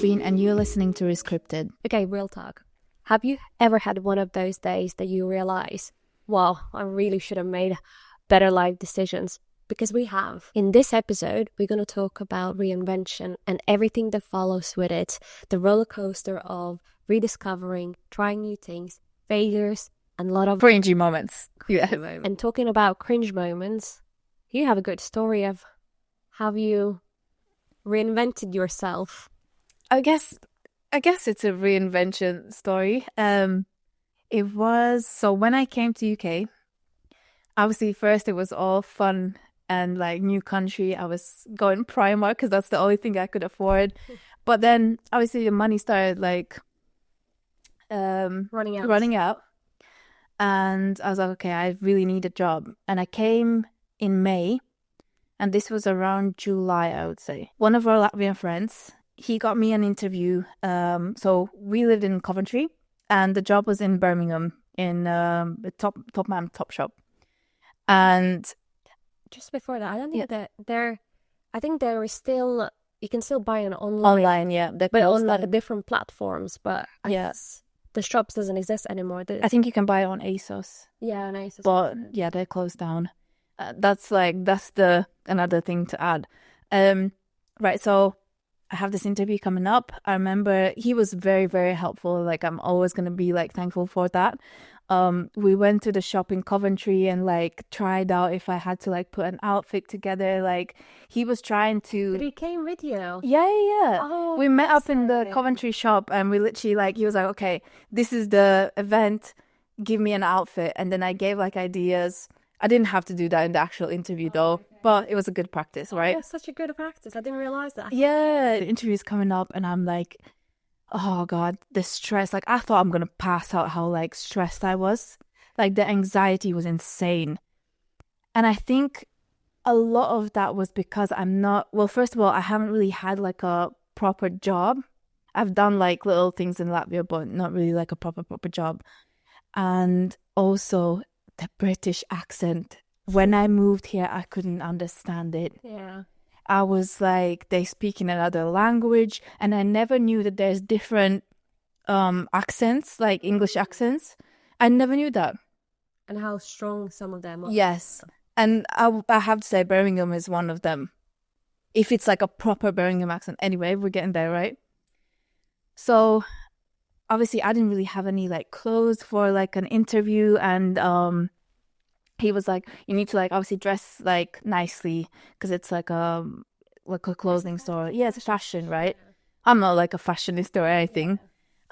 Sabine, and you're listening to Rescripted. Okay, real talk. Have you ever had one of those days that you realize, wow, I really should have made better life decisions? Because we have. In this episode, we're going to talk about reinvention and everything that follows with it. The roller coaster of rediscovering, trying new things, failures, and a lot of Cringy moments. Yeah. And talking about cringe moments, you have a good story of how you reinvented yourself. I guess it's a reinvention story. It was, so when I came to UK, obviously first it was all fun and like new country. I was going Primark because that's the only thing I could afford. But then obviously the money started like running out. And I was like, okay, I really need a job. And I came in May, and this was around July, I would say. One of our Latvian friends, he got me an interview. So we lived in Coventry, and the job was in Birmingham in the top shop. And just before that, I don't think that I think there is still, you can still buy it online. Yeah, but on like different platforms. But yes, the shops doesn't exist anymore. I think you can buy it on ASOS. Yeah, on ASOS. But yeah, they're closed down. That's the another thing to add. Right, so I have this interview coming up. I remember he was very, very helpful. Like, I'm always going to be like thankful for that. We went to the shop in Coventry and like tried out if I had to like put an outfit together. Like, he was trying to... But he came with you? Yeah. Oh, we met up in the Coventry shop, and we literally like, he was like, okay, this is the event, give me an outfit. And then I gave like ideas. I didn't have to do that in the actual interview though, okay. But it was a good practice, right? Yeah, such a good practice. I didn't realize that. Yeah, the interview's coming up, and I'm like, oh God, the stress. Like, I thought I'm going to pass out how like stressed I was. Like, the anxiety was insane. And I think a lot of that was because first of all, I haven't really had like a proper job. I've done like little things in Latvia, but not really like a proper job. And also the British accent. When I moved here, I couldn't understand it. Yeah. I was like, they speak in another language, and I never knew that there's different accents, like English accents. I never knew that. And how strong some of them are. Yes. And I have to say Birmingham is one of them. If it's like a proper Birmingham accent. Anyway, we're getting there, right? So obviously I didn't really have any like clothes for like an interview, and he was like, you need to like obviously dress like nicely because it's like a clothing store. Yeah, it's a fashion, right? Yeah. I'm not like a fashionista or anything.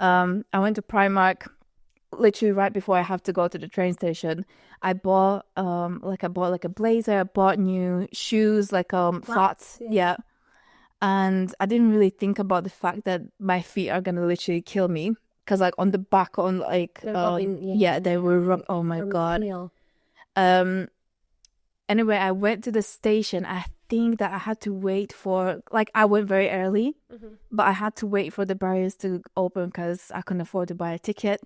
Yeah. I went to Primark literally right before I have to go to the train station. I bought a blazer, I bought new shoes, like flats. Yeah. And I didn't really think about the fact that my feet are gonna literally kill me because like on the back on like they were oh my God. Anyway, I went to the station. I think that I had to wait for, like, I went very early, but I had to wait for the barriers to open because I couldn't afford to buy a ticket.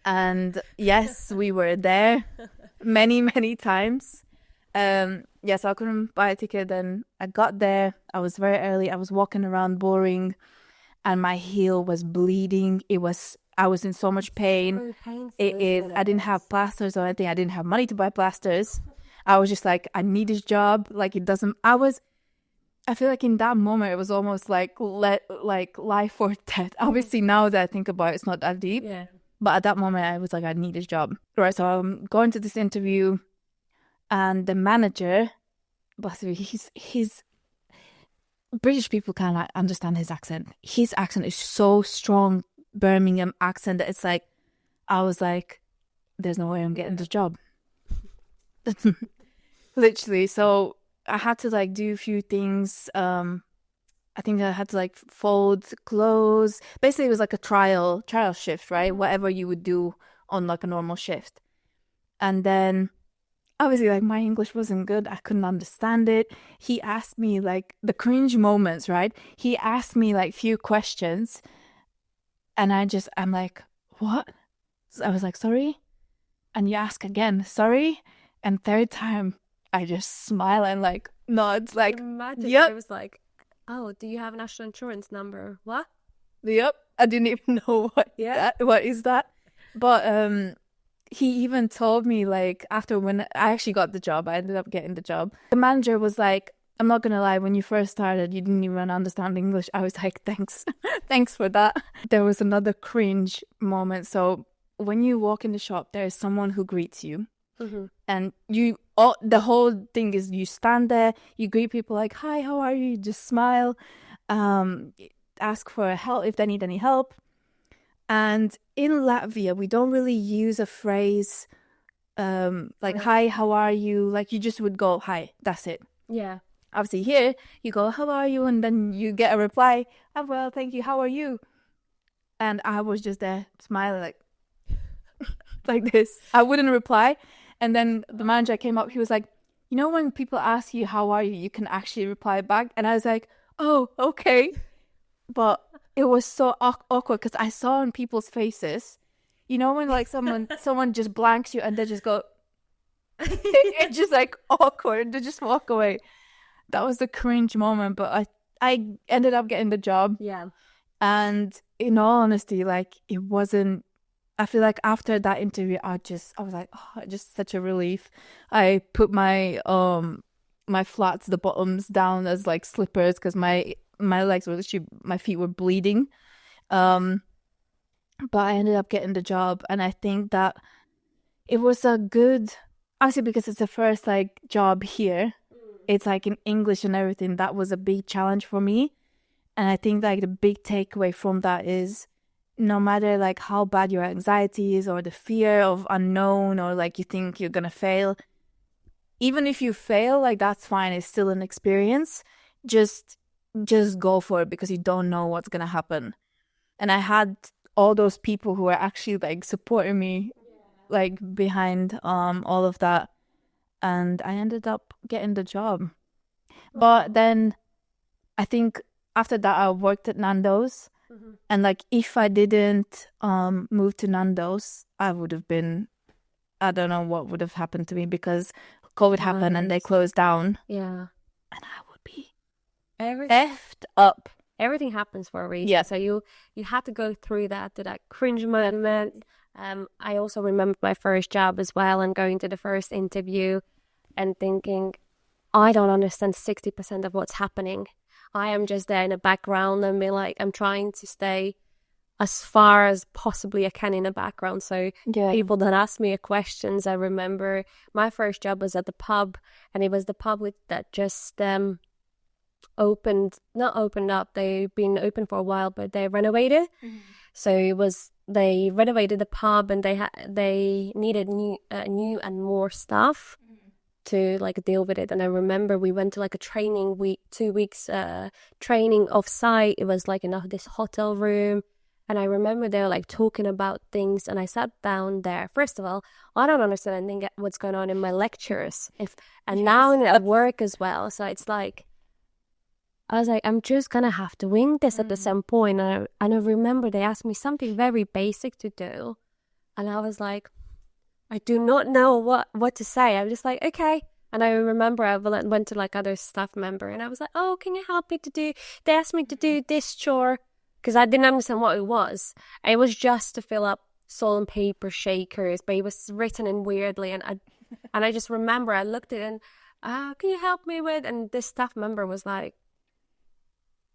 And yes, we were there many, many times. Yes, I couldn't buy a ticket. Then I got there. I was very early. I was walking around boring, and my heel was bleeding. I was in so much pain. It is. I didn't have plasters or anything. I didn't have money to buy plasters. I was just like, I need this job. Like, it doesn't. I feel like in that moment it was almost like life or death. Obviously, now that I think about it, it's not that deep. Yeah. But at that moment, I was like, I need this job. Right. So I'm going to this interview, and the manager, he's British people can't understand his accent. His accent is so strong. Birmingham accent that it's like, I was like, there's no way I'm getting this job. Literally. So I had to like do a few things. I think I had to like fold clothes. Basically it was like a trial shift, right? Whatever you would do on like a normal shift. And then obviously like my English wasn't good. I couldn't understand it. He asked me like the cringe moments, right? He asked me like few questions. And I'm like, what? So I was like, sorry? And you ask again, sorry? And third time, I just smile and like nods, like, imagine yep. I was like, Oh, do you have a national insurance number? What? Yep. I didn't even know what is that. But he even told me, like, after when I actually got the job, I ended up getting the job. The manager was like, I'm not gonna lie, when you first started, you didn't even understand English. I was like, thanks. Thanks for that. There was another cringe moment. So when you walk in the shop, there is someone who greets you. Mm-hmm. And the whole thing is you stand there, you greet people like, hi, how are you? You just smile, ask for help if they need any help. And in Latvia, we don't really use a phrase like, hi, how are you? Like, you just would go, hi, that's it. Yeah. Obviously, here, you go, how are you? And then you get a reply, oh, well, thank you, how are you? And I was just there smiling like, like this. I wouldn't reply. And then the manager came up, he was like, you know, when people ask you, how are you? You can actually reply back. And I was like, oh, okay. But it was so awkward because I saw on people's faces, you know, when like someone just blanks you and they just go, it's just like awkward. They just walk away. That was the cringe moment. But I ended up getting the job. Yeah. And in all honesty, like it wasn't, I feel like after that interview, I was like, oh, just such a relief. I put my my flats, the bottoms down as like slippers because my legs were literally, my feet were bleeding. But I ended up getting the job, and I think that it was a good, obviously because it's the first like job here. It's like in English and everything. That was a big challenge for me, and I think like the big takeaway from that is, no matter like how bad your anxiety is or the fear of unknown or like you think you're gonna fail, even if you fail, like that's fine. It's still an experience. Just go for it because you don't know what's gonna happen. And I had all those people who were actually like supporting me, like behind all of that, and I ended up getting the job. But then I think after that I worked at Nando's. Mm-hmm. And like if I didn't move to Nando's, I would have been, I don't know what would have happened to me because COVID happened and they closed down. Yeah. And I would be Everything effed up. Everything happens for a reason. Yeah. So you had to go through that cringe moment. I also remember my first job as well and going to the first interview and thinking, I don't understand 60% of what's happening. I am just there in the background and be like, I'm trying to stay as far as possibly I can in the background. So people don't ask me questions. I remember my first job was at the pub, and it was the pub that just not opened up. They've been open for a while, but they renovated. Mm-hmm. So they renovated the pub, and they needed new and more staff to like deal with it. And I remember we went to like a training week, 2 weeks training off site. It was like in this hotel room, and I remember they were like talking about things, and I sat down there. First of all, I don't understand anything what's going on in my lectures, now at work as well. So it's like I was like, I'm just gonna have to wing this at some point. And I remember they asked me something very basic to do, and I was like, I do not know what to say. I was just like, okay. And I remember I went to like other staff member, and I was like, oh, can you help me to do? They asked me to do this chore because I didn't understand what it was. It was just to fill up salt and paper shakers, but it was written in weirdly, and I just remember I looked at it and, can you help me with? And this staff member was like,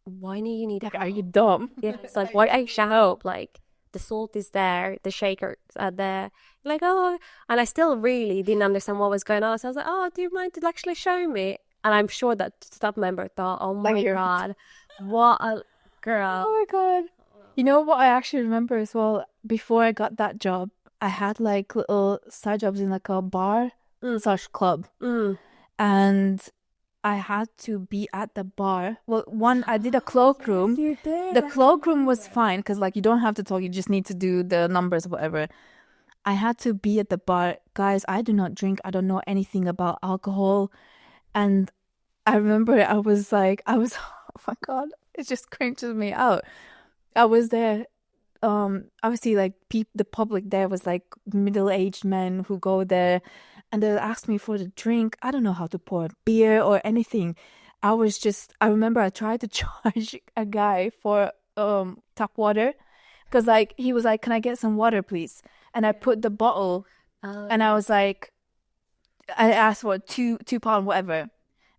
why do you need help? Are you dumb? Yeah, it's like, why I should help? Like, the salt is there, the shakers are there. Like, oh, and I still really didn't understand what was going on. So I was like, oh, do you mind to actually show me? And I'm sure that staff member thought, oh my God, what a girl. Oh my God. You know what I actually remember as well? Before I got that job, I had like little side jobs in like a bar / club. And I had to be at the bar. Well, I did a cloakroom. You did. The cloakroom was fine because like you don't have to talk. You just need to do the numbers, whatever. I had to be at the bar. Guys, I do not drink. I don't know anything about alcohol. And I remember I was, oh my God, it just cringes me out. I was there. Obviously, like the public there was like middle-aged men who go there, and they'll ask me for the drink. I don't know how to pour a beer or anything. I remember I tried to charge a guy for tap water, because like he was like, "Can I get some water, please?" And I put the bottle, and I was like, I asked for £2, whatever,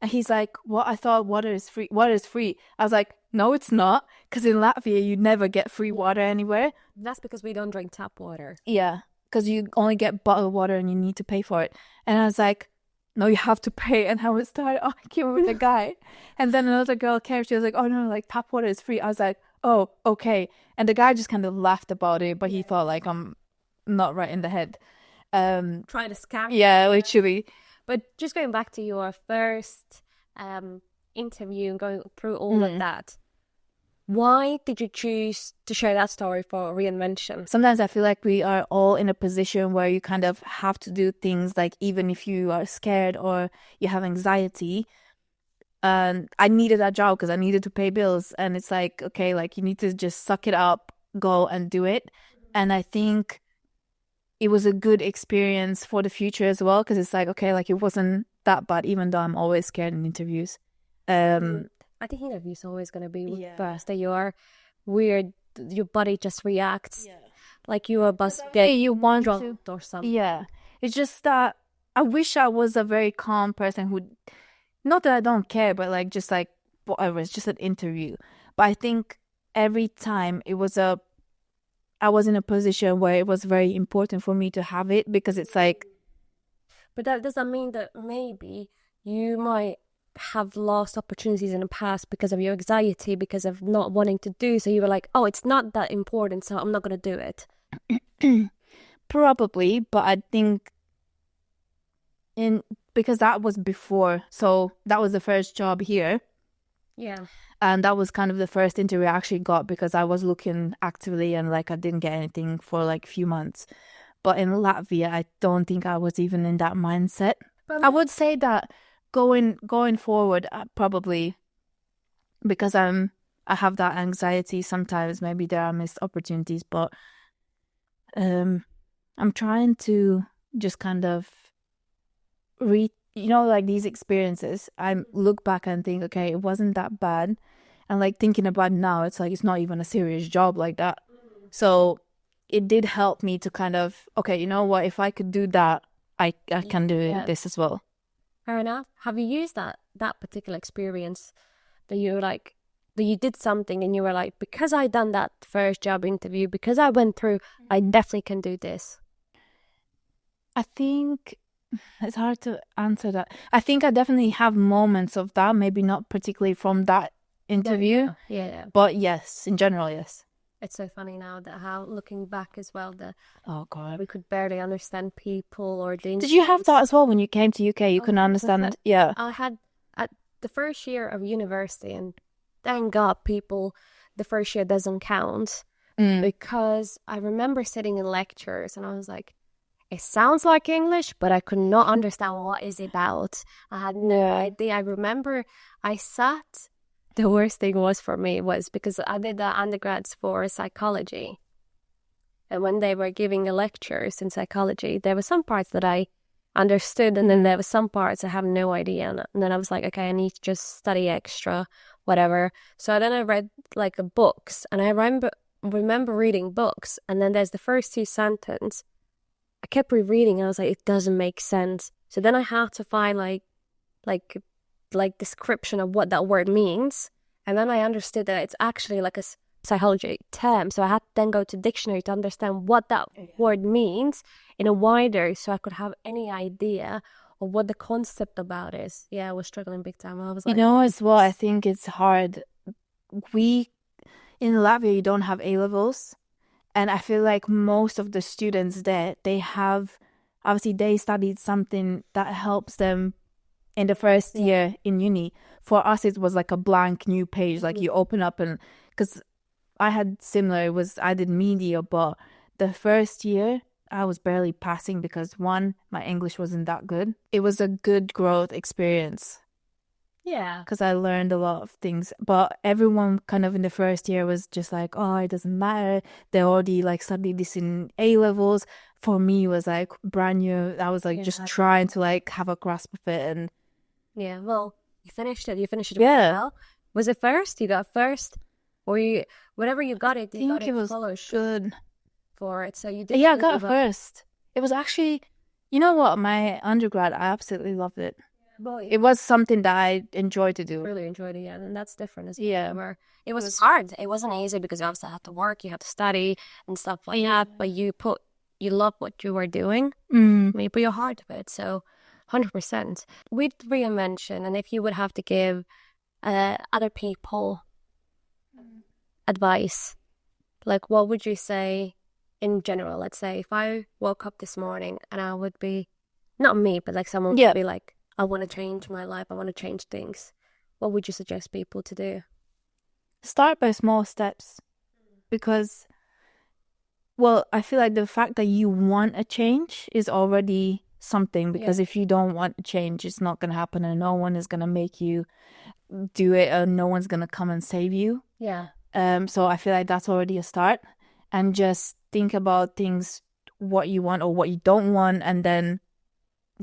and he's like, "What? I thought water is free. Water is free." I was like, "No, it's not, because in Latvia you never get free water anywhere." That's because we don't drink tap water. Yeah, because you only get bottled water and you need to pay for it. And I was like, "No, you have to pay." And I was started arguing with the guy. And then another girl came. She was like, "Oh no, like tap water is free." I was like, "Oh, okay." And the guy just kind of laughed about it, but he thought like I'm not right in the head. Trying to scam. Yeah, literally. But just going back to your first interview and going through all of that, why did you choose to share that story for Reinvention? Sometimes I feel like we are all in a position where you kind of have to do things, like even if you are scared or you have anxiety. And I needed that job because I needed to pay bills. And it's like, okay, like you need to just suck it up, go and do it. And I think it was a good experience for the future as well, because it's like, okay, like it wasn't that bad, even though I'm always scared in interviews. I think interviews are always going to be first. That you are weird, your body just reacts like you are You want drunk to, or something. yeah. It's just that I wish I was a very calm person who, not that I don't care, but like just like whatever, it's just an interview. But I think every time I was in a position where it was very important for me to have it, because it's like, But that doesn't mean that maybe you might have lost opportunities in the past because of your anxiety, because of not wanting to do. So you were like, oh, it's not that important, so I'm not going to do it. probably, but I think because that was before, so that was the first job here. Yeah. And that was kind of the first interview I actually got, because I was looking actively and like I didn't get anything for like a few months. But in Latvia, I don't think I was even in that mindset. I would say that going forward, probably, because I have that anxiety sometimes. Maybe there are missed opportunities, but I'm trying to just kind of like these experiences. I look back and think, okay, it wasn't that bad. And like thinking about it now, it's like it's not even a serious job like that. So it did help me to kind of, okay, you know what, if I could do that, I can do this as well. Fair enough. Have you used that particular experience that you like, that you did something and you were like, because I done that first job interview, because I went through, I definitely can do this? I think it's hard to answer that. I think I definitely have moments of that, maybe not particularly from that interview. Yeah. But yes, in general, yes. It's so funny now that how, looking back as well, that Oh God, we could barely understand people or the. Did you have that as well when you came to UK? You couldn't understand it. Yeah. I had at the first year of university, and thank God people, the first year doesn't count, because I remember sitting in lectures and I was like, it sounds like English, but I could not understand what is it about. I had no idea. I remember I sat. The worst thing was for me was because I did the undergrads for psychology. And when they were giving lectures in psychology, there were some parts that I understood, and then there were some parts I have no idea. And then I was like, okay, I need to just study extra, whatever. So then I read like books, and I remember reading books, and then there's the first two sentences. I kept rereading, and I was like, it doesn't make sense. So then I had to find like description of what that word means, and then I understood that it's actually like a psychology term. So I had to then go to dictionary to understand what that word means in a wider, so I could have any idea of what the concept about is. Yeah, I was struggling big time. I was like, as well, I think it's hard. We in Latvia, you don't have A levels, and I feel like most of the students there, they have, obviously they studied something that helps them in the first year in uni. For us, it was like a blank new page, like you open up, and because I had similar, I did media, but the first year I was barely passing because one, my English wasn't that good. It was a good growth experience. yeah, Because I learned a lot of things, but everyone kind of in the first year was just like, oh, it doesn't matter. They already like studied this in A levels. For me, it was like brand new. I was like just trying to like have a grasp of it. And yeah. Well, You finished it. You finished it Yeah. well. Was it first? You got first? Or you, whatever you got it, I you got think it was scholarship good. for it. So you did. Yeah, I got first. It was actually, you know what, my undergrad, I absolutely loved it. It was something that I enjoyed to do. Really enjoyed it, yeah, and that's different as well. Yeah. Where it was hard. It wasn't easy because you obviously had to work, you had to study and stuff like that. But you love what you were doing. You put your heart to it. So, 100%. With Reinvention, and if you would have to give other people advice, like what would you say in general? Let's say if I woke up this morning and I would be, not me, but like someone would be like, I want to change my life, I want to change things. What would you suggest people to do? Start by small steps. Because, well, I feel like the fact that you want a change is already something. Because if you don't want a change, it's not going to happen, and no one is going to make you do it, or no one's going to come and save you. Yeah. So I feel like that's already a start. And just think about things, what you want or what you don't want, and then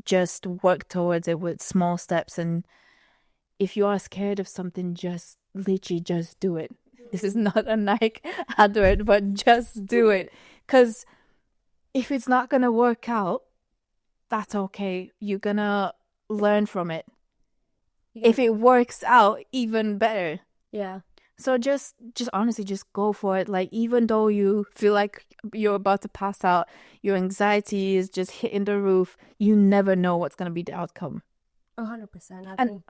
just work towards it with small steps. And if you are scared of something, just literally just do it. This is not a Nike advert, but just do it. Because if it's not going to work out, that's okay. You're going to learn from it. If it works out, even better. Yeah. So just honestly, just go for it. Like, even though you feel like you're about to pass out, your anxiety is just hitting the roof, you never know what's going to be the outcome. 100%. And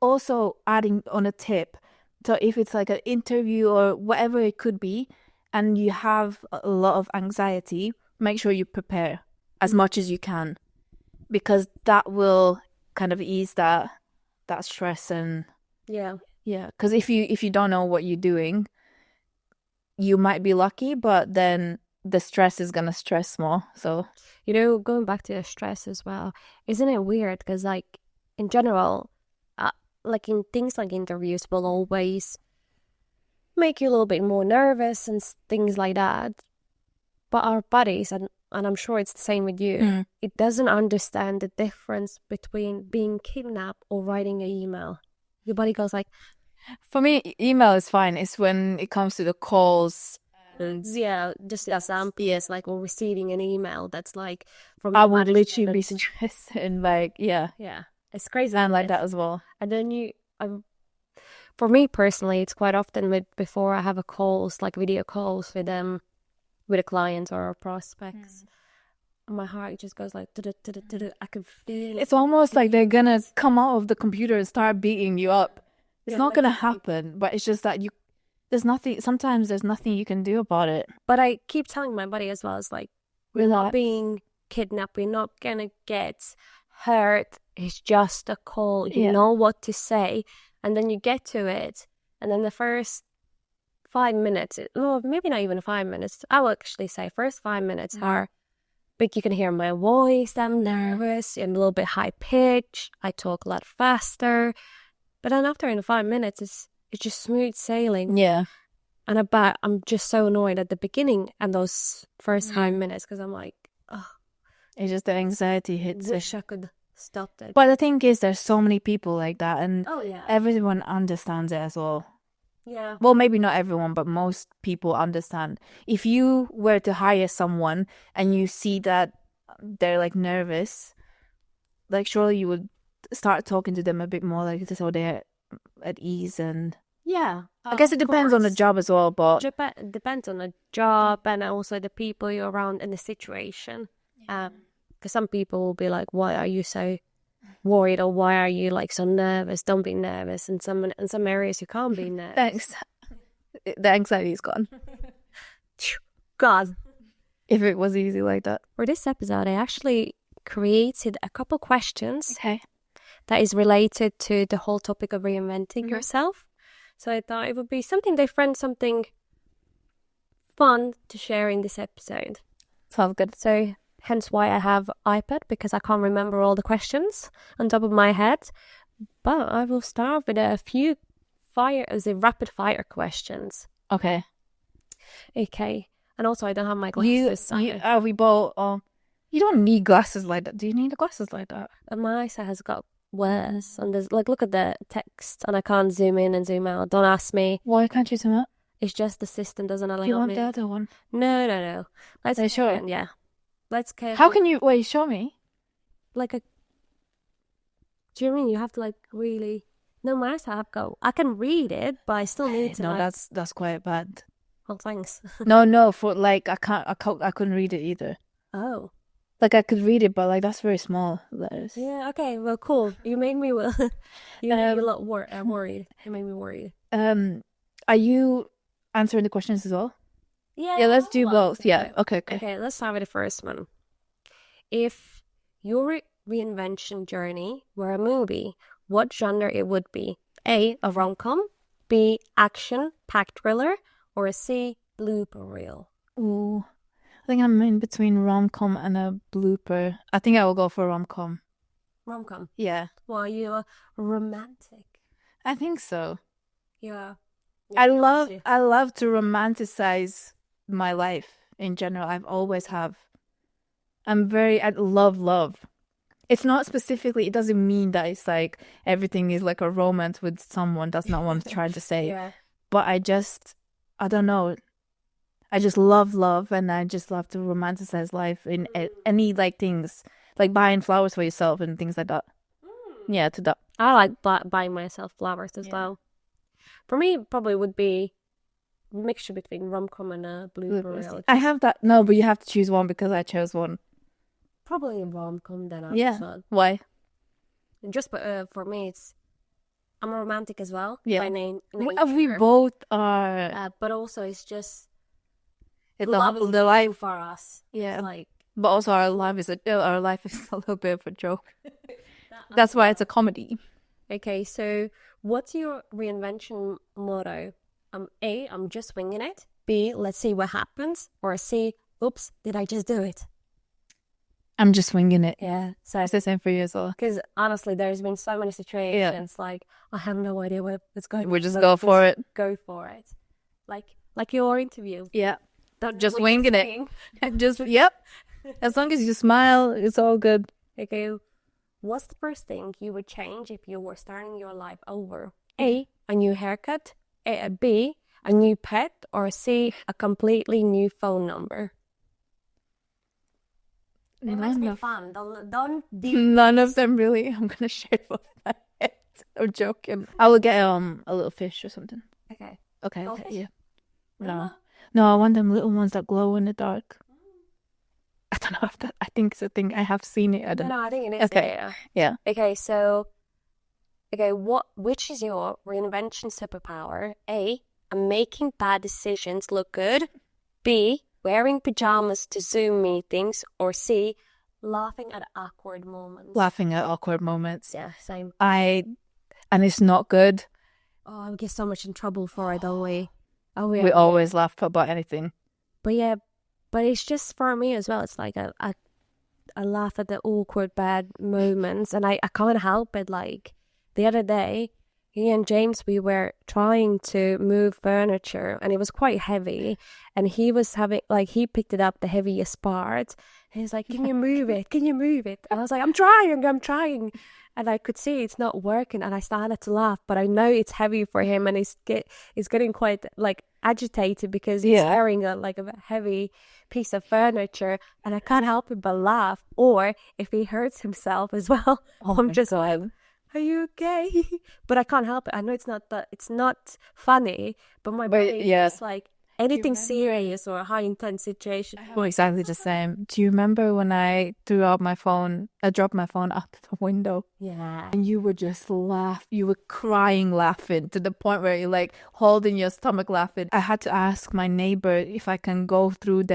also adding on a tip, so if it's like an interview or whatever it could be, and you have a lot of anxiety, make sure you prepare as much as you can, because that will kind of ease that stress. And yeah, because if you don't know what you're doing, you might be lucky, but then the stress is gonna stress more. So, you know, going back to the stress as well, isn't it weird? Because like in general, like in things like interviews will always make you a little bit more nervous and things like that. But our bodies, and I'm sure it's the same with you, it doesn't understand the difference between being kidnapped or writing an email. Your body goes like, for me, email is fine. It's when it comes to the calls. Yeah, just the example is like we're receiving an email that's like from. I would literally be stressed and like, yeah, it's crazy. And like that as well. And then for me personally, it's quite often before I have a calls, like video calls with a client or prospects. My heart just goes like, I can feel it. It's almost like they're gonna come out of the computer and start beating you up. It's not gonna happen, but it's just that sometimes there's nothing you can do about it. But I keep telling my body as well, it's like, we're not being kidnapped, we're not gonna get hurt, it's just a call, you know what to say. And then you get to it, and then the first 5 minutes, well, maybe not even 5 minutes, I will actually say first 5 minutes are, but you can hear my voice, I'm nervous, I'm a little bit high pitch, I talk a lot faster. But then after in 5 minutes, it's just smooth sailing. Yeah. And I'm just so annoyed at the beginning and those first 5 minutes, because I'm like, oh. It's just the anxiety hits. Wish I could stop it. But the thing is, there's so many people like that, and everyone understands it as well. Yeah. Well, maybe not everyone, but most people understand. If you were to hire someone and you see that they're like nervous, like surely you would start talking to them a bit more like this, so they're at ease. And I guess it depends on the job as well, but it depends on the job and also the people you're around and the situation. Because some people will be like, why are you so worried, or why are you like so nervous? Don't be nervous. And in some areas you can't be nervous. Thanks. The anxiety is gone. God, if it was easy like that. For this episode, I actually created a couple questions that is related to the whole topic of reinventing yourself. So I thought it would be something different, something fun to share in this episode. Sounds good. So hence why I have iPad, because I can't remember all the questions on top of my head. But I will start with a few rapid fire questions. Okay. And also I don't have my glasses. We both. You don't need glasses like that. Do you need the glasses like that? My eyesight has got worse. And there's like, look at the text, and I can't zoom in and zoom out. Don't ask me. Why can't you zoom out? It's just the system doesn't allow Do you want me. the other one? No. Let's Are you sure? Yeah. Let's carefully. How can you wait? Show me. Like a. Do you mean you have to like really? No, my tab go. I can read it, but I still need to. No, like... that's quite bad. Oh, thanks. No, for like I couldn't read it either. Oh. Like I could read it, but like that's very small letters. Yeah. Okay. Well, cool. You made me. You made me a lot worried. You made me worried. Are you answering the questions as well? Yeah. Let's do both. Yeah. Okay. Okay. Let's start with the first one. If your reinvention journey were a movie, what genre it would be? A rom-com, B, action-packed thriller, or C, blooper reel? Ooh, I think I'm in between rom-com and a blooper. I think I will go for rom-com. Rom-com? Yeah. Well, you're romantic. I think so. Yeah. I love to romanticize my life in general. I've always have. I love. It's not specifically, it doesn't mean that it's like everything is like a romance with someone. That's not what I'm trying to say. Yeah. But I don't know. I just love and I just love to romanticize life in any like things, like buying flowers for yourself and things like that. Yeah, to that. I like buying myself flowers as well. For me, it probably would be a mixture between rom-com and a blooper reel. I have that. No, but you have to choose one because I chose one. Probably a rom-com then. Why? Just for me, I'm a romantic as well. Yeah. By name. We both are. But also, it's just the life for us. Yeah. Like, but also our life is a little bit of a joke. That's why it's a comedy. Okay, so what's your reinvention motto? A, I'm just winging it. B, let's see what happens. Or C, oops, did I just do it? I'm just winging it. Yeah. So it's the same for you as well. Because honestly, there's been so many situations like I have no idea what's going on. We just go for it. Go for it. Like your interview. Yeah. Don't just winging it. Yep. As long as you smile, it's all good. Okay. What's the first thing you would change if you were starting your life over? A, a new haircut. B, a new pet. Or C, a completely new phone number. It must be fun. Don't None of them really. I'm gonna shave off my head. I'm joking. I will get a little fish or something. Okay. Yeah. No, I want them little ones that glow in the dark. I don't know if that. I think it's a thing. I have seen it. I don't know. I think it is. Okay. Yeah. Okay. Which is your reinvention superpower? A, making bad decisions look good. B, wearing pajamas to Zoom meetings. Or C, laughing at awkward moments. Laughing at awkward moments. Yeah, same. And it's not good. Oh, I get so much in trouble for it, don't we? Oh, we always laugh about anything. But it's just for me as well. It's like I laugh at the awkward bad moments, and I can't help it. Like the other day, he and James, we were trying to move furniture, and it was quite heavy, and he was he picked it up the heaviest part, and he's like, can you move it? Can you move it? And I was like, I'm trying. And I could see it's not working, and I started to laugh, but I know it's heavy for him, and he's getting quite like agitated because he's carrying a heavy piece of furniture, and I can't help it but laugh. Or if he hurts himself as well, I'm just like, are you okay? But I can't help it. I know it's not funny, but my brain is like anything serious or a high intense situation. Well, exactly the same. Do you remember when I dropped my phone out the window? Yeah. And you would just laugh. You were crying laughing to the point where you're like holding your stomach laughing. I had to ask my neighbor if I can go through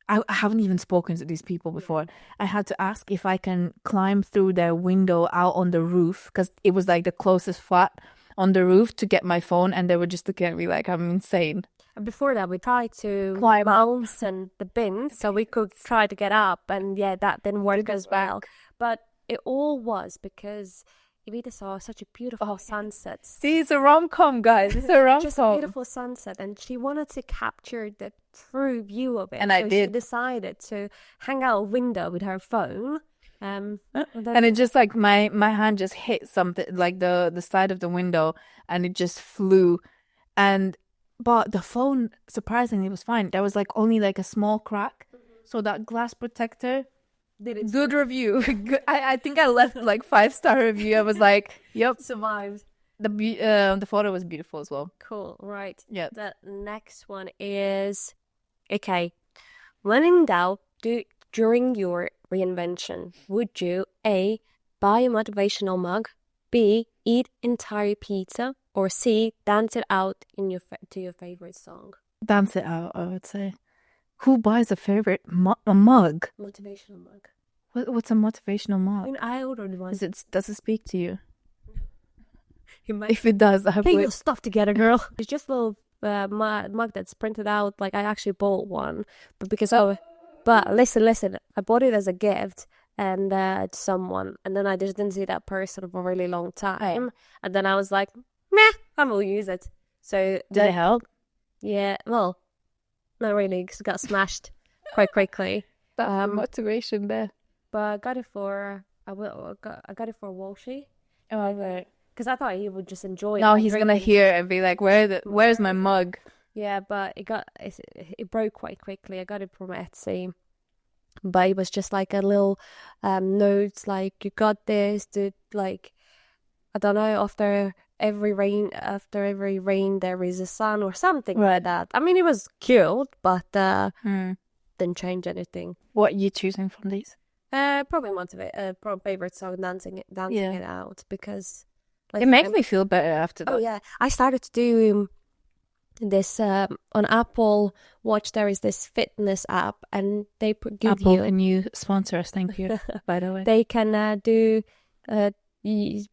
I haven't even spoken to these people before. I had to ask if I can climb through their window out on the roof because it was like the closest flat on the roof to get my phone, and they were just looking at me like I'm insane. And before that, we tried to climb mounts and the bins so we could try to get up, and that didn't work as well. But it all was because Evita saw such a beautiful sunset. See, it's a rom-com, guys. It's a rom-com. Just a beautiful sunset, and she wanted to capture the true view of it. And I did. She decided to hang out a window with her phone And And it just like my hand just hit something like the side of the window, and it just flew. But the phone surprisingly was fine. There was like only like a small crack, so that glass protector. Good review. I think I left like 5-star review. I was like, yep, survived. The photo was beautiful as well. Cool, right. Yeah. The next one is, okay, when in doubt, during your reinvention, would you A, buy a motivational mug, B, eat entire pizza, or C, dance it out to your favorite song? Dance it out, I would say. Who buys a favorite a mug? Motivational mug. What's a motivational mug? I mean, I ordered one. Does it speak to you? Might... If it does, I get would. your stuff together, girl. It's just a little mug that's printed out. Like, I actually bought one, but listen, I bought it as a gift and to someone, and then I just didn't see that person for a really long time, and then I was like, meh, I will use it. So did it help? Yeah, well, not really, because it got smashed quite quickly. That's motivation there. But I got it for Walshy. Oh, okay. Because I thought he would just enjoy it. No, he's gonna hear and be like, "Where's my mug?" Yeah, but it broke quite quickly. I got it from Etsy, but it was just like a little notes like, "You got this." To like, I don't know. After every rain, there is a sun or something like that. I mean, it was cute, but didn't change anything. What are you choosing from these? Probably probably favorite song, dancing it out, because. Like, it makes me feel better after that. Oh yeah, I started to do this on Apple Watch. There is this fitness app, and they give Apple, you a new sponsor. Thank you. By the way, they can do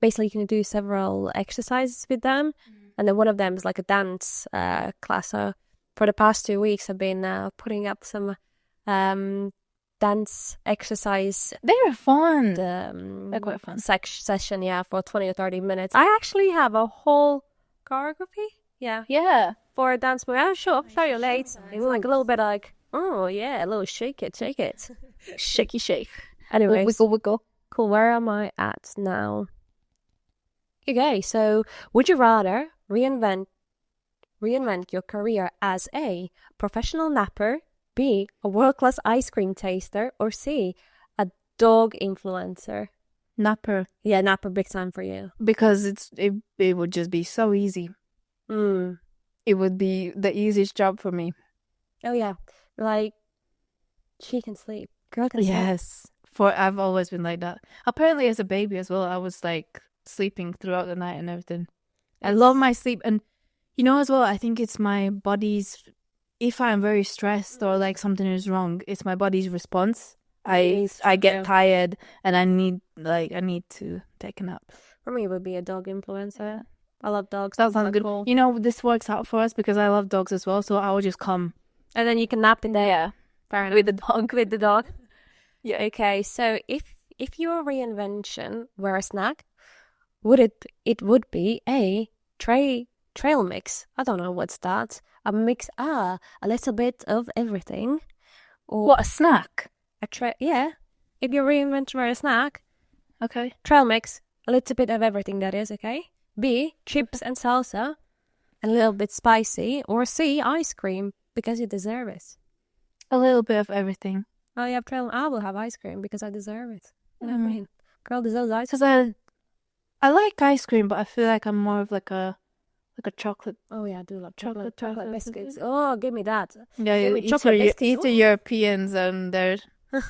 basically you can do several exercises with them, and then one of them is like a dance class. So for the past 2 weeks, I've been putting up some dance exercise. They're fun. They're quite fun. Session, for 20 or 30 minutes. I actually have a whole choreography. Yeah. For a dance move. Oh, sure. Sorry you're late. Like a little bit like, oh yeah, a little shake it. Shaky shake. Anyways. Wiggle. Cool. Where am I at now? Okay, so would you rather reinvent your career as A, professional napper, B, a world-class ice cream taster, or C, a dog influencer? Napper. Yeah, napper, big time for you. Because it would just be so easy. It would be the easiest job for me. Oh yeah, like she can sleep. Girl can sleep. Yes. I've always been like that. Apparently, as a baby as well, I was like sleeping throughout the night and everything. I love my sleep, and as well, I think it's my body's. If I'm very stressed or like something is wrong, it's my body's response. I get tired and I need to take a nap. For me, it would be a dog influencer. I love dogs. That sounds good. Cool. This works out for us because I love dogs as well. So I will just come, and then you can nap in there. Yeah, fair enough. With the dog. Yeah. Okay. So if your reinvention were a snack, it would be a trail mix. I don't know what's that. A mix, a little bit of everything. Or what, a snack? Yeah. If your reinvention were a snack, okay. Trail mix, a little bit of everything, that is, okay? B, chips and salsa, and a little bit spicy. Or C, ice cream, because you deserve it. A little bit of everything. Oh, yeah, I will have ice cream because I deserve it. You know what I mean? Girl deserves ice cream. Because I like ice cream, but I feel like I'm more of like a chocolate. Oh yeah, I do love chocolate biscuits. Oh, give me that. Yeah, you eat the Europeans and their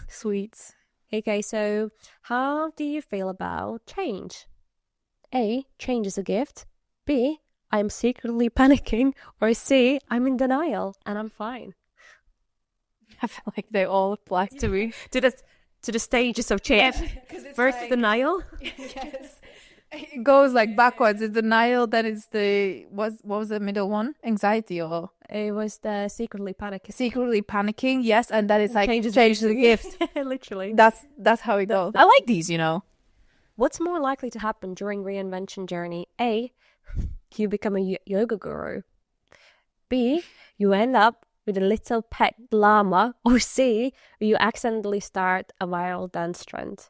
sweets. Okay, so how do you feel about change? A, change is a gift. B, I'm secretly panicking. Or C, I'm in denial and I'm fine. I feel like they all apply to me. To the stages of change. First, like, denial. Yes. It goes like backwards. It's denial, then it's what was the middle one? Anxiety, or it was the secretly panicking. Secretly panicking, yes, and that is like change the gift. Literally. That's how it goes. I like these, What's more likely to happen during reinvention journey? A, you become a yoga guru. B, you end up with a little pet llama. Or C, you accidentally start a viral dance trend.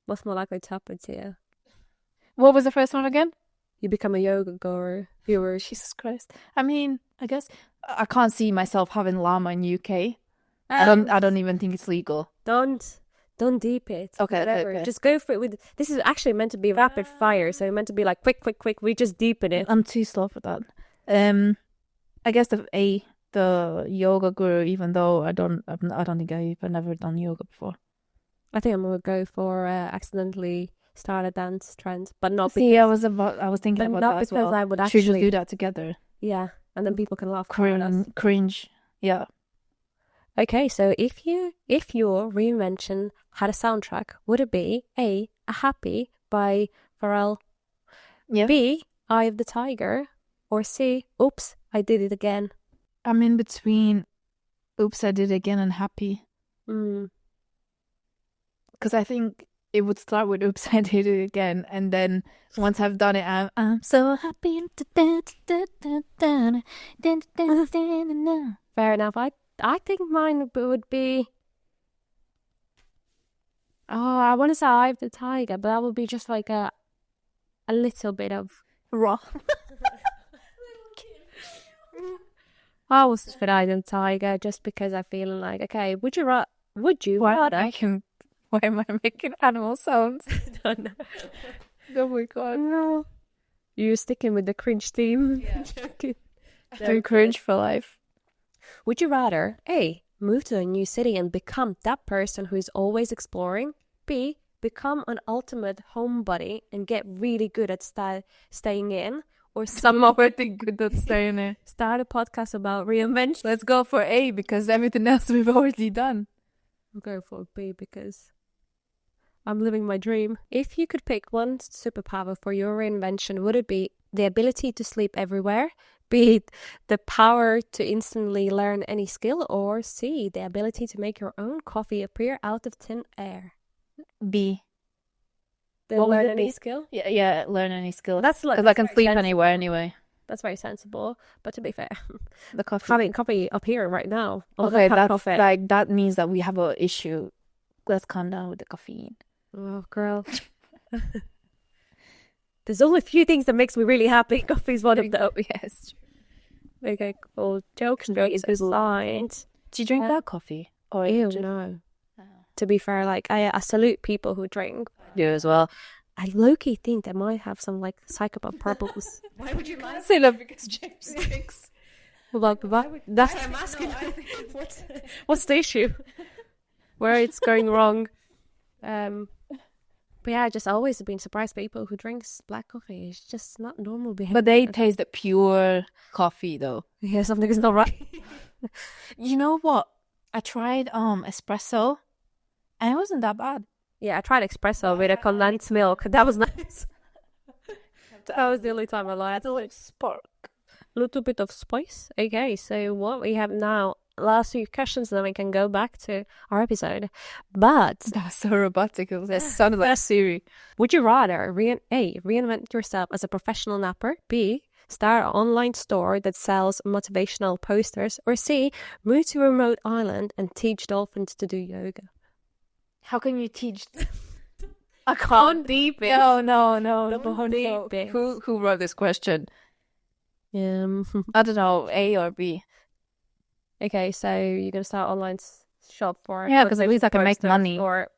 What's more likely to happen to you? What was the first one again? You become a yoga guru. Viewer. Jesus Christ. I mean, I guess I can't see myself having llama in UK. I don't even think it's legal. Don't deep it. Okay, Whatever. okay. Just go for it with. This is actually meant to be rapid fire, so it's meant to be like quick. We just deepen it. I'm too slow for that. I guess the yoga guru, even though I don't think I've never done yoga before. I think I'm gonna go for accidentally start a dance trend, but not. See, I was thinking about not that as because well. I would Should we just actually do that together? Yeah, and then people can laugh. at us. Cringe. Yeah. Okay, so if your reinvention had a soundtrack, would it be A Happy by Pharrell, Yeah. B Eye of the Tiger, or C Oops, I Did It Again? I'm in between Oops, I Did It Again and Happy. Because I think it would start with Oops, I Did It Again, and then once I've done it, I'm so happy. Fair enough. I think mine would be. Oh, I want to say Eye of the Tiger, but that would be just like a little bit of Raw. I was for Eye of the Tiger just because I feel like, okay, would you rather? Why am I making animal sounds? I don't know. Oh my god. No. You're sticking with the cringe theme. Yeah. Joking. They're cringe for life. Would you rather A, move to a new city and become that person who is always exploring, B, become an ultimate homebody and get really good at staying in, or I'm already good at staying in. start a podcast about reinvention? Let's go for A because everything else we've already done. I'll go for B because I'm living my dream. If you could pick one superpower for your reinvention, would it be the ability to sleep everywhere, B, the power to instantly learn any skill, or C, the ability to make your own coffee appear out of thin air? B. What learn any skill? Yeah, learn any skill. That's like, because I can sleep anywhere anyway. That's very sensible. But to be fair, The coffee. having coffee up here right now. Okay, that means that we have an issue. Let's calm down with the caffeine. Oh, girl. There's only a few things that makes me really happy. Coffee's one of them. Yes. Okay, cool. Jokes aside. Do you drink that coffee? Or Ew, no. Oh. To be fair, like I salute people who drink. You as well. I low-key think they might have some like psychopath problems. Why would you say that? Because James drinks. That's what I'm asking. What's the issue? Where it's going wrong? But yeah, I just always been surprised by people who drinks black coffee. It's just not normal behavior. But they taste the pure coffee though. Yeah, something is not right. You know what? I tried espresso, and it wasn't that bad. Yeah, I tried espresso with a condensed milk. That was nice. That was the only time I liked. A little spark. A little bit of spice. Okay, so what we have now, last few questions, then we can go back to our episode. But That's so robotic. It sounded like Siri. would you rather reinvent yourself as a professional napper, B, start an online store that sells motivational posters, or C, move to a remote island and teach dolphins to do yoga? How can you teach? I can't deep it. No. Who wrote this question? I don't know, A or B. Okay, so you're gonna start online shop for because at least I can make money. or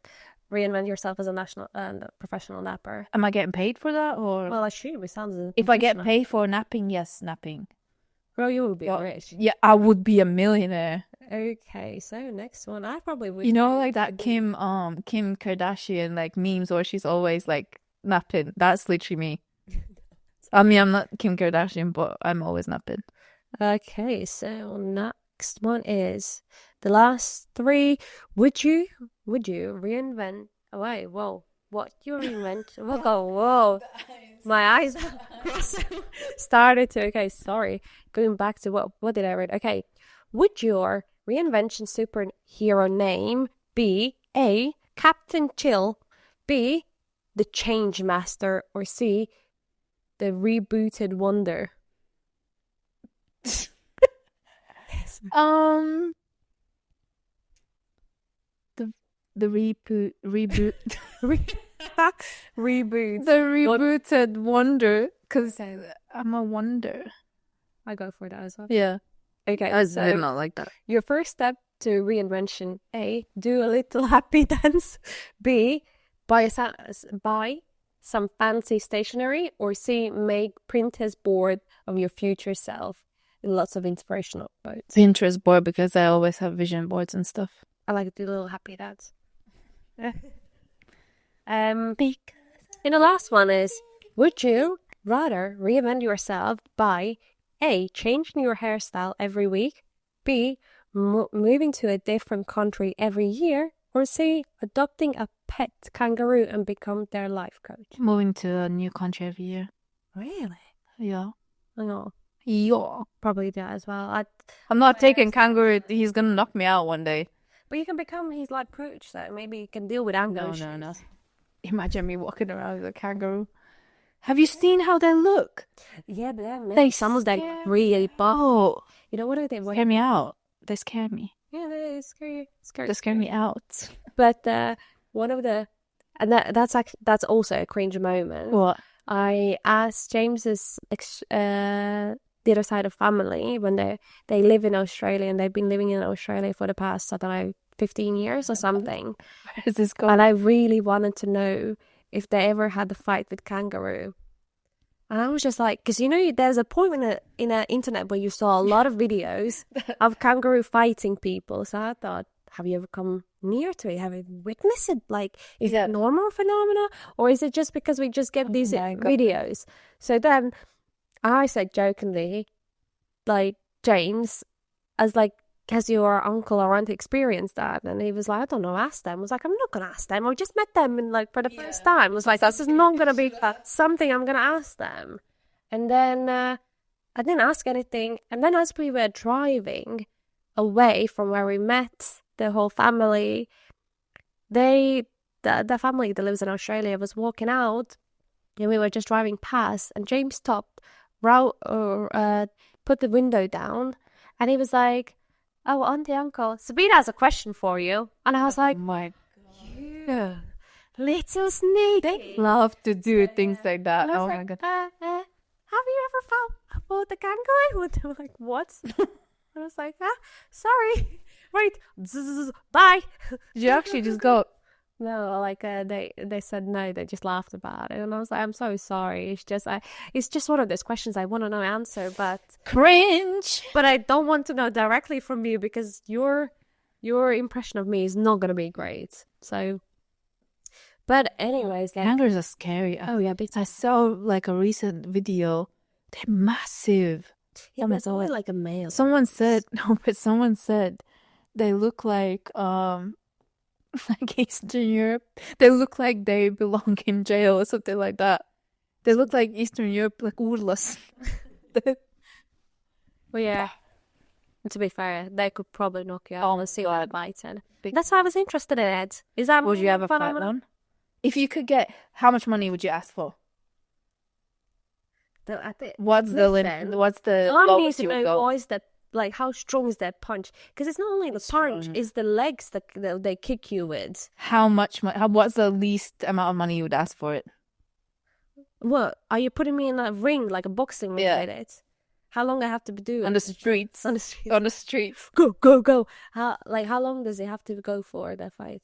reinvent yourself as a professional napper. Am I getting paid for that, or Well, I assume it sounds. if I get paid for napping? Yes, napping. Girl, you would be rich. Yeah, I would be a millionaire. Okay, so next one, I probably would. You know, like that Kim Kardashian like memes where she's always like napping. That's literally me. I mean, I'm not Kim Kardashian, but I'm always napping. Okay, so next one is the last three. Would you reinvent? Oh, wait, whoa. What you reinvent? Whoa. My eyes started to. Okay, sorry. Going back to what did I read? Okay, would your reinvention superhero name be A, Captain Chill, B, the Change Master, or C, the Rebooted Wonder? The reboot. Reboot. The rebooted wonder, because I'm a wonder. I go for that as well. Yeah. Okay, I so did not like that. your first step to reinvention: A, do a little happy dance. B, buy some fancy stationery. Or C, make Pinterest board of your future self. Lots of inspirational quotes. Pinterest board, because I always have vision boards and stuff. I like to do a little happy dance. And the last one is, would you rather reinvent yourself by A, changing your hairstyle every week, B, moving to a different country every year, or C, adopting a pet kangaroo and become their life coach? Moving to a new country every year. Really? Yeah. I know. Yeah. Probably that as well. I'm not taking kangaroo. He's gonna knock me out one day. But you can become his life coach, so maybe you can deal with anger. No. Imagine me walking around with a kangaroo. Have you seen how they look? Yeah, but some of them really buff. Oh, You know what are they? scare me out. They scare me. Yeah, they scare They scare me out. But one of the, and that's also a cringe moment. What? I asked James's the other side of family when they live in Australia, and they've been living in Australia for the past, I don't know, 15 years or something. Where is this going? And I really wanted to know if they ever had a fight with kangaroo. And I was just like, because there's a point in the internet where you saw a lot of videos of kangaroo fighting people. So I thought, have you ever come near to it? Have you witnessed it? Like, is it a normal phenomena? Or is it just because we just get these videos? So then I said jokingly, like, James, as like, has your uncle or auntie experienced that? And he was like, I don't know, ask them. I was like, I'm not going to ask them. I just met them for the first time. I was like, this is not going to be something I'm going to ask them. And then I didn't ask anything. And then as we were driving away from where we met the whole family, the family that lives in Australia was walking out, and we were just driving past, and James stopped, put the window down, and he was like, oh, auntie, uncle, Sabina has a question for you. And I was like, oh my God, little snake. They love to do things like that. And I was Oh like, my god. have you ever found about the kangaroo? And they were like, what? I was like, sorry. Right. Bye. Did you actually just go? No, like they said no. They just laughed about it, and I was like, I'm so sorry. It's just one of those questions I want to know answer, but Cringe. But I don't want to know directly from you, because your impression of me is not gonna be great. So, but anyways, like, Kangaroos are scary. oh yeah, I saw like a recent video. They're massive. yeah, but it's always like a male. Someone said they look like like Eastern Europe. They look like they belong in jail or something like that. They look like Eastern Europe, like Urlas. Well, yeah. And to be fair, they could probably knock you out. Oh, Let's see what biting. That's why I was interested in it. Is that Would you ever fight one? If you could get, how much money would you ask for? What's the limit? What's the lowest you would go? Is that, like, how strong is that punch? Because it's not only the punch; it's the legs that they kick you with. How much? What's the least amount of money you would ask for it? What are you putting me in a ring, like a boxing ring? Like it? How long I have to do it? On the streets. On the streets. On the streets. Go. How long does it have to go for that fight?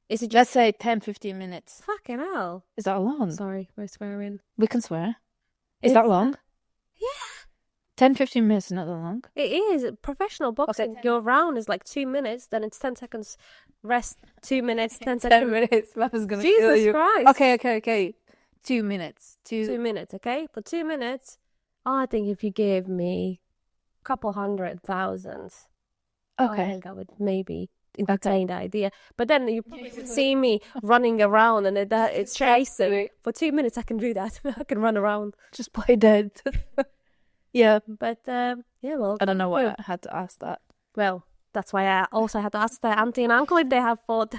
Is it just... Let's say 10-15 minutes. Fucking hell. Is that long? Sorry, we're swearing. We can swear. Is that long? Yeah. 10-15 minutes is not that long. It is. Professional boxing, your round is like 2 minutes, then it's 10 seconds rest, 2 minutes, 10 seconds. 10 minutes. Mama's gonna kill Jesus you. Christ. Okay. 2 minutes. 2 minutes, okay? For 2 minutes, I think if you give me a couple 100,000, I think I would maybe entertain the idea. But then you would see me running around, and it's chasing. For 2 minutes, I can do that. I can run around. Just play dead. Yeah. But, well. I don't know why I had to ask that. Well, that's why I also had to ask the auntie and uncle if they have fought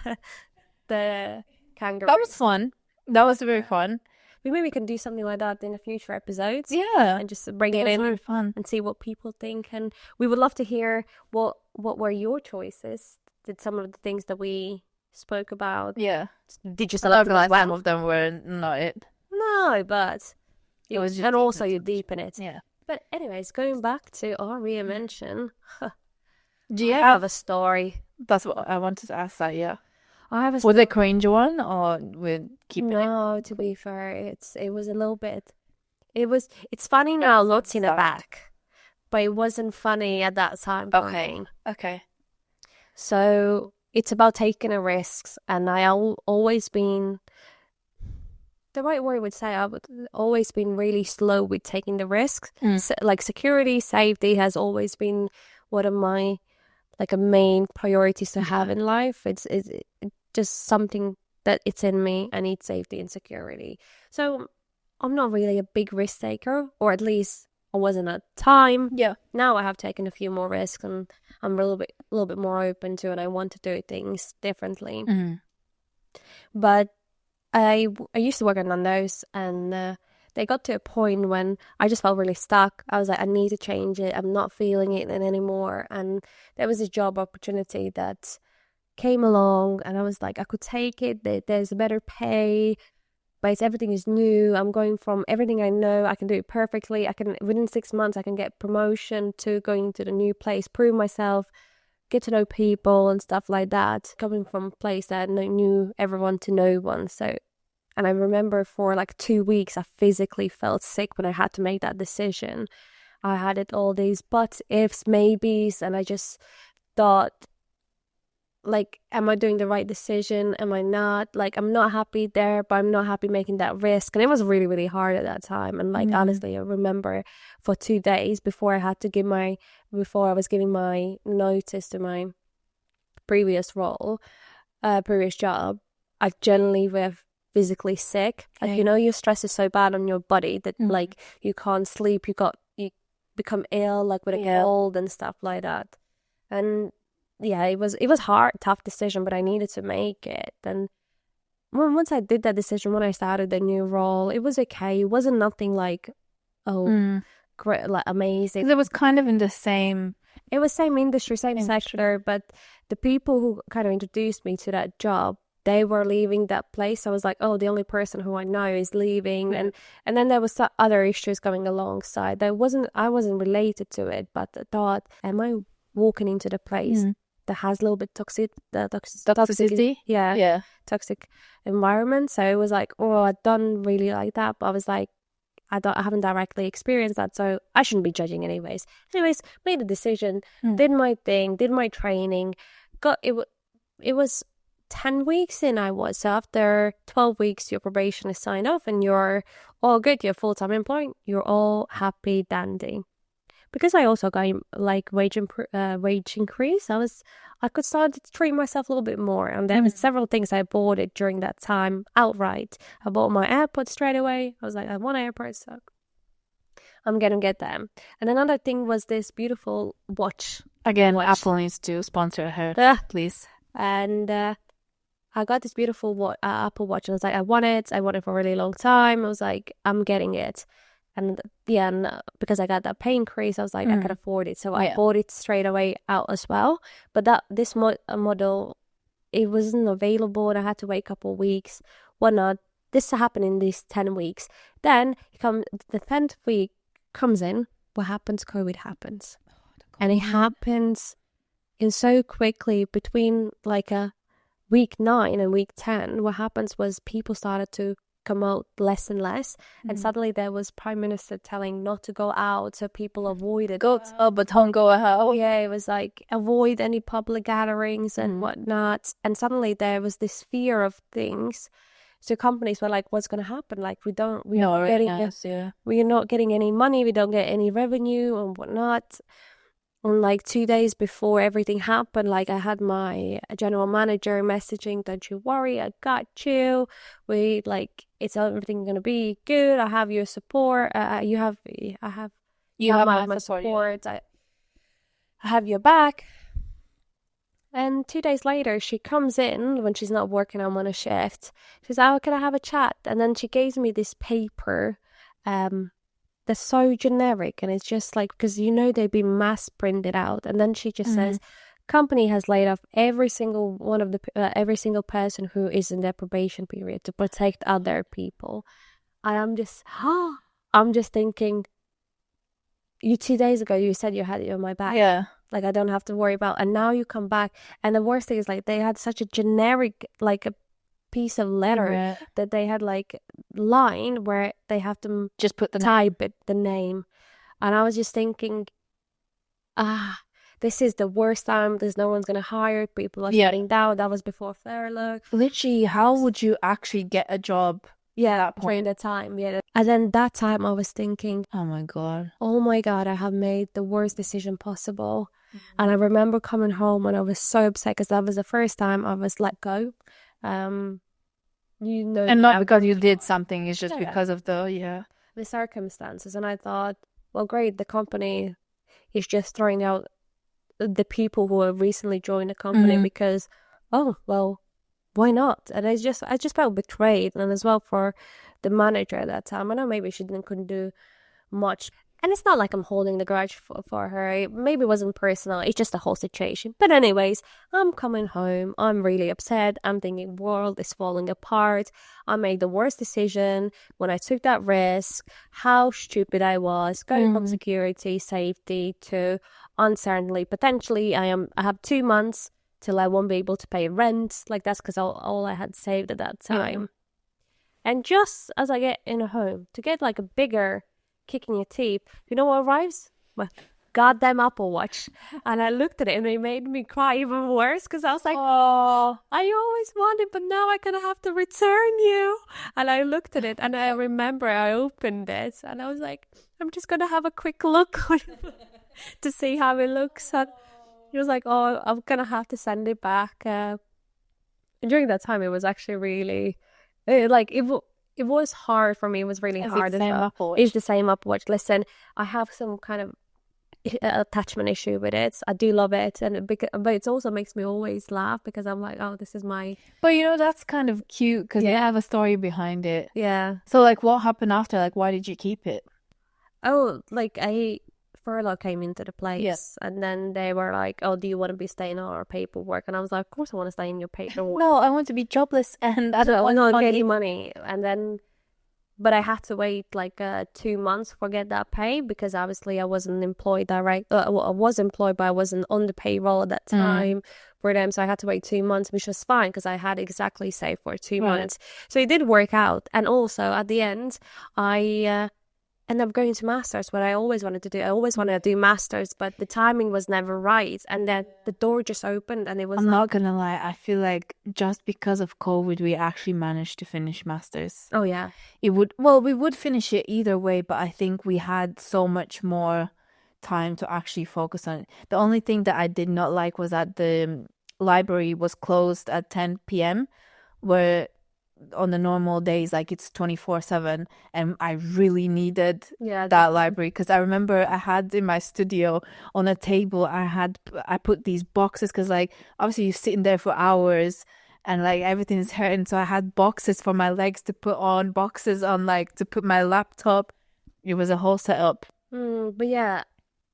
the kangaroo. That was fun. That was very fun. Maybe we can do something like that in the future episodes. Yeah. And just bring it in very fun. and see what people think. And we would love to hear what were your choices. Did some of the things that we spoke about. Yeah. Did you I'm not select gonna lie, it well? some of them were not it. No, but It was just and deep also you into it. deepen it. Yeah. But anyways, going back to our reinvention, Do you I have? have a story. That's what I wanted to ask. That yeah. I have a Was story. it cringe one or with keeping it? No, to be fair, it was a little bit. It's funny now looking back, but it wasn't funny at that time. For me. Okay. So it's about taking a risks, and always been the right word would say I would always been really slow with taking the risks. So, like security, safety has always been one of my like a main priorities to have in life. It's just something that it's in me. I need safety and security. So I'm not really a big risk taker, or at least I wasn't at the time. Yeah. Now I have taken a few more risks, and I'm a little bit more open to it. I want to do things differently. But I used to work on those, and they got to a point when I just felt really stuck. I was like, I need to change it. I'm not feeling it anymore. And there was a job opportunity that came along, and I was like, I could take it. There's a better pay, but everything is new. I'm going from everything I know. I can do it perfectly. Within 6 months, I can get promotion to going to the new place, prove myself, get to know people and stuff like that. Coming from a place that knew everyone to no one. And I remember for like 2 weeks, I physically felt sick when I had to make that decision. I had all these but ifs, maybes, and I just thought, like, am I doing the right decision? Am I not? Like, I'm not happy there, but I'm not happy making that risk. And it was really, really hard at that time. And like, honestly, I remember for 2 days before I was giving my notice to my previous job, I generally were physically sick. Like, your stress is so bad on your body that like you can't sleep. You become ill, like with a cold and stuff like that. And yeah, it was hard, tough decision, but I needed to make it. And once I did that decision, when I started the new role, it was okay. It wasn't nothing like, great, like amazing. Because it was kind of in the same. It was same industry, same sector, but the people who kind of introduced me to that job, they were leaving that place. I was like, oh, the only person who I know is leaving, and then there was other issues going alongside. I wasn't related to it, but I thought, am I walking into the place that has a little bit toxicity? Yeah, toxic environment. So it was like, oh, I don't really like that, but I was like, I haven't directly experienced that, so I shouldn't be judging anyways. Made a decision, did my thing, did my training, it was 10 weeks in. So after 12 weeks, your probation is signed off and you're all good, you're full-time employed, you're all happy dandy. Because I also got like wage increase, I could start to treat myself a little bit more. And there was several things I bought it during that time outright. I bought my AirPods straight away. I was like, I want AirPods, so I'm gonna get them. And another thing was this beautiful watch. Again, Apple needs to sponsor her, please. And I got this beautiful Apple Watch. And I was like, I want it for a really long time. I was like, I'm getting it. And because I got that pay increase, I was like, I can afford it. So I bought it straight away out as well. But this model, it wasn't available, and I had to wait a couple of weeks. Whatnot. This happened in these 10 weeks. Then the 10th week comes in. What happens? COVID happens. And it happens in so quickly between like a week 9 and week 10. What happens was people started to come out less and less, and suddenly there was Prime Minister telling not to go out, so people avoided but don't go out. Yeah, it was like avoid any public gatherings and whatnot. And suddenly there was this fear of things, so companies were like, what's going to happen? Like, we're not getting any money, we don't get any revenue and whatnot. And like 2 days before everything happened, like I had my general manager messaging, don't you worry, I got you. It's everything gonna be good. I have your support. You have my support. I have your back. And 2 days later, she comes in when she's not working. I'm on a shift. She says, "Oh, can I have a chat?" And then she gives me this paper. They're so generic, and it's just like, because they've been mass printed out, and then she just says, company has laid off every single one of the every single person who is in their probation period to protect other people. And I'm just thinking, you 2 days ago you said you had it on my back. Yeah. Like, I don't have to worry about, and now you come back, and the worst thing is, like, they had such a generic, like, a piece of letter that they had, like, line where they have to just put the type it, the name. And I was just thinking, this is the worst time. There's no one's gonna hire. People are shutting down. That was before furlough. Literally, how would you actually get a job? That point. During the time, and then that time I was thinking, oh my god, I have made the worst decision possible. And I remember coming home and I was so upset because that was the first time I was let go. And not because you did something, it's just because of the circumstances. And I thought, well, great, the company is just throwing out the people who have recently joined the company because, why not? And I just felt betrayed, and as well for the manager at that time. I know maybe she couldn't do much, and it's not like I'm holding the grudge for her. Maybe it wasn't personal. It's just the whole situation. But anyways, I'm coming home. I'm really upset. I'm thinking world is falling apart. I made the worst decision when I took that risk. How stupid I was going from security, safety to uncertainty. Potentially, I have 2 months till I won't be able to pay rent. Like, that's because all I had saved at that time. And just as I get in a home, to get like a bigger kick in your teeth, you know what arrives? My goddamn Apple Watch. And I looked at it and it made me cry even worse because I was like, oh, I always wanted, but now I'm gonna have to return you. And I looked at it and I remember I opened it and I was like, I'm just gonna have a quick look to see how it looks. And he was like, oh, I'm gonna have to send it back. And during that time, it was actually really, it was hard for me. It was really hard. It's the same Apple Watch. Listen, I have some kind of attachment issue with it. I do love it, but it also makes me always laugh because I'm like, oh, this is my. But that's kind of cute because they have a story behind it. Yeah. So like, what happened after? Like, why did you keep it? Oh, like furlough came into the place, and then they were like, oh, do you want to be staying on our paperwork? And I was like, of course I want to stay in your paperwork. No, I want to be jobless and I don't want to get any money. And then, but I had to wait like 2 months for get that pay because obviously I wasn't employed I was employed, but I wasn't on the payroll at that time for them. So I had to wait 2 months, which was fine because I had exactly saved for 2 months. So it did work out. And also at the end, I ended up going to masters, what I always wanted to do. I always wanted to do masters, but the timing was never right. And then the door just opened and it was. I'm not gonna lie, I feel like just because of COVID, we actually managed to finish masters. Oh yeah. We would finish it either way, but I think we had so much more time to actually focus on it. The only thing that I did not like was that the library was closed at 10 p.m. where on the normal days like it's 24/7, and I really needed that library because I remember I had in my studio on a table I put these boxes because like obviously you're sitting there for hours and like everything is hurting, so I had boxes for my legs to put on, boxes on like to put my laptop. It was a whole setup. But yeah,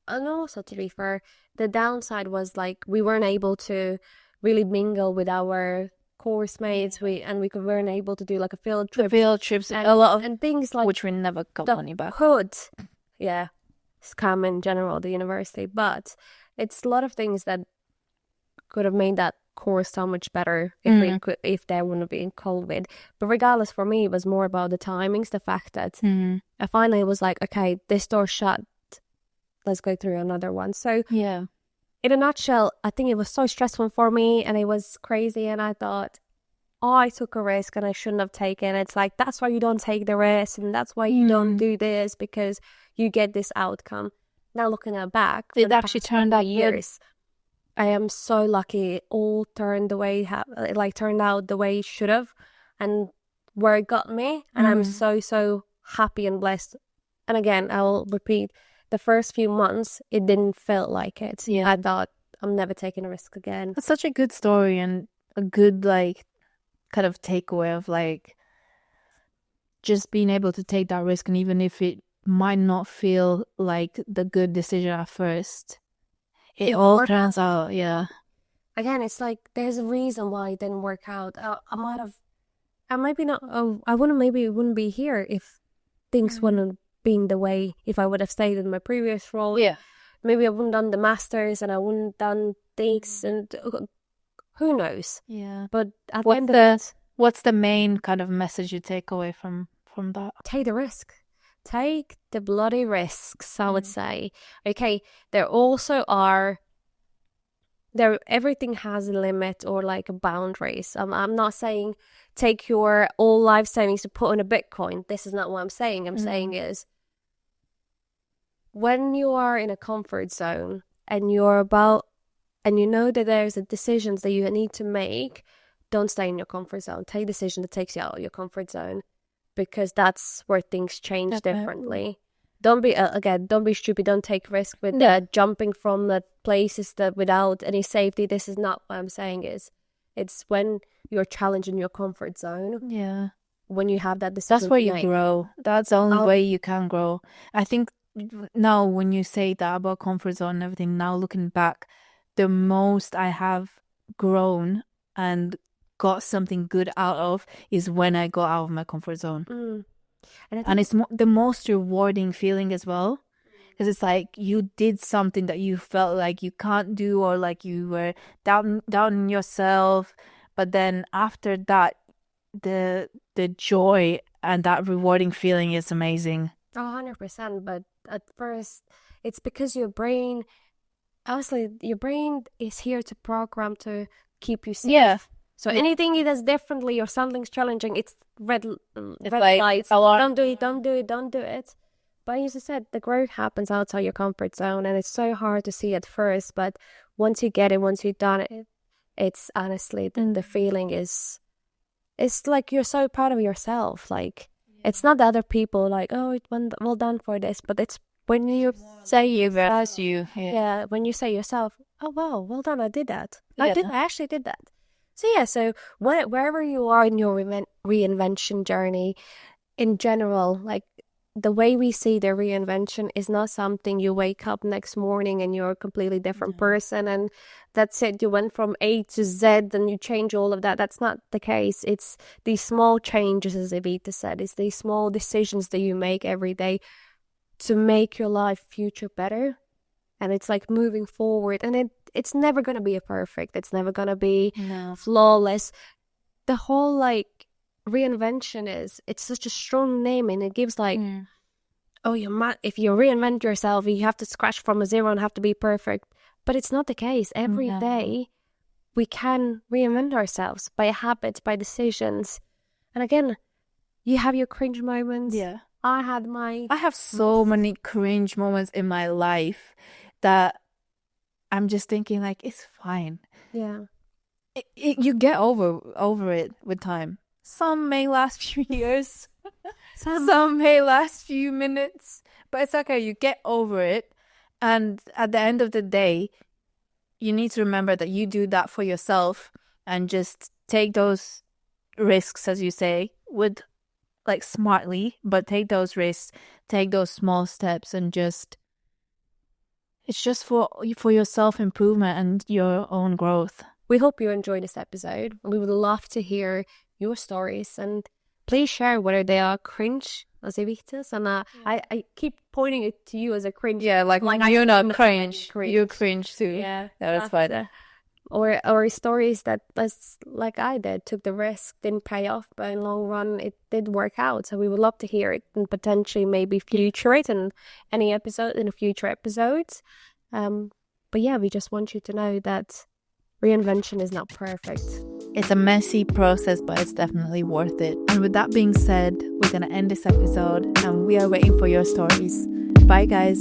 and also to be fair, the downside was like we weren't able to really mingle with our course mates, weren't able to do like a field trips and a lot of and things like which we never got money back. Scam in general, the university, but it's a lot of things that could have made that course so much better if there wouldn't have been COVID. But regardless, for me it was more about the timings, the fact that I finally was like, okay, this door shut, let's go through another one. So yeah, in a nutshell, I think it was so stressful for me and it was crazy, and I thought, oh, I took a risk and I shouldn't have taken it. It's like, that's why you don't take the risk and that's why you don't do this, because you get this outcome. Now looking back, it actually turned out years. I am so lucky it all turned turned out the way it should have and where it got me. And I'm so happy and blessed. And again, I'll repeat, the first few months, it didn't feel like it. Yeah. I thought, I'm never taking a risk again. It's such a good story and a good, like, kind of takeaway of, like, just being able to take that risk. And even if it might not feel like the good decision at first, it all turns out, yeah. Again, it's like there's a reason why it didn't work out. I might be not. I wouldn't. Maybe it wouldn't be here if things wouldn't been the way. If I would have stayed in my previous role, Yeah. maybe I wouldn't done the masters and I wouldn't done things, and who knows? Yeah. But at the end of it, what's the main kind of message you take away from that? take the risk. Take the bloody risks, I would say. Okay, there also are. Everything has a limit or like a boundaries. I'm not saying take your all life savings to put in a Bitcoin. This is not what I'm saying. I'm saying is when you are in a comfort zone and you know that there's a decisions that you need to make, don't stay in your comfort zone. Take a decision that takes you out of your comfort zone, because that's where things change differently. Don't be stupid. Don't take risk with jumping from the places that without any safety. This is not what I'm saying. It's when you're challenging your comfort zone. Yeah. When you have that decision. That's where you grow. That's the only way you can grow. I think now when you say that about comfort zone and everything, now looking back, the most I have grown and got something good out of is when I got out of my comfort zone. And it's the most rewarding feeling as well, because it's like you did something that you felt like you can't do, or like you were down yourself, but then after that the joy and that rewarding feeling is amazing. 100%. But at first it's because your brain is here to program to keep you safe. Yeah. So anything it does differently or something's challenging, it's red like lights. Don't do it. But as I said, the growth happens outside your comfort zone, and it's so hard to see at first. But once you get it, once you've done it, it's honestly the feeling is, it's like you're so proud of yourself. Like it's not the other people like, oh, it went well done for this, but it's when you say when you say yourself, oh wow, well done, I did that. I actually did that. So wherever you are in your reinvention journey, in general, like the way we see the reinvention is not something you wake up next morning and you're a completely different person and that's it. You went from A to Z and you change all of that. That's not the case. It's these small changes, as Evita said. It's these small decisions that you make every day to make your life future better. And it's like moving forward, and it's never going to be perfect. It's never going to be flawless. The whole like reinvention it's such a strong name, and it gives like, if you reinvent yourself, you have to scratch from a zero and have to be perfect. But it's not the case. Every day we can reinvent ourselves by habits, by decisions. And again, you have your cringe moments. Yeah. I have so many cringe moments in my life that I'm just thinking like, it's fine. Yeah. You get over it with time. Some may last few years. Some may last few minutes. But it's okay. You get over it. And at the end of the day, you need to remember that you do that for yourself and just take those risks, as you say, with like smartly, but take those risks, take those small steps, and it's just for your self-improvement and your own growth. We hope you enjoyed this episode. We would love to hear your stories, and please share whether they are cringe as Evitas. And I keep pointing it to you as a cringe. Yeah, like you're not cringe. You're cringe too. Yeah, that's fine. Or stories that, like I did, took the risk, didn't pay off, but in the long run, it did work out. So we would love to hear it and potentially maybe feature it in any episode, in a future episodes. But yeah, we just want you to know that reinvention is not perfect. It's a messy process, but it's definitely worth it. And with that being said, we're going to end this episode and we are waiting for your stories. Bye, guys.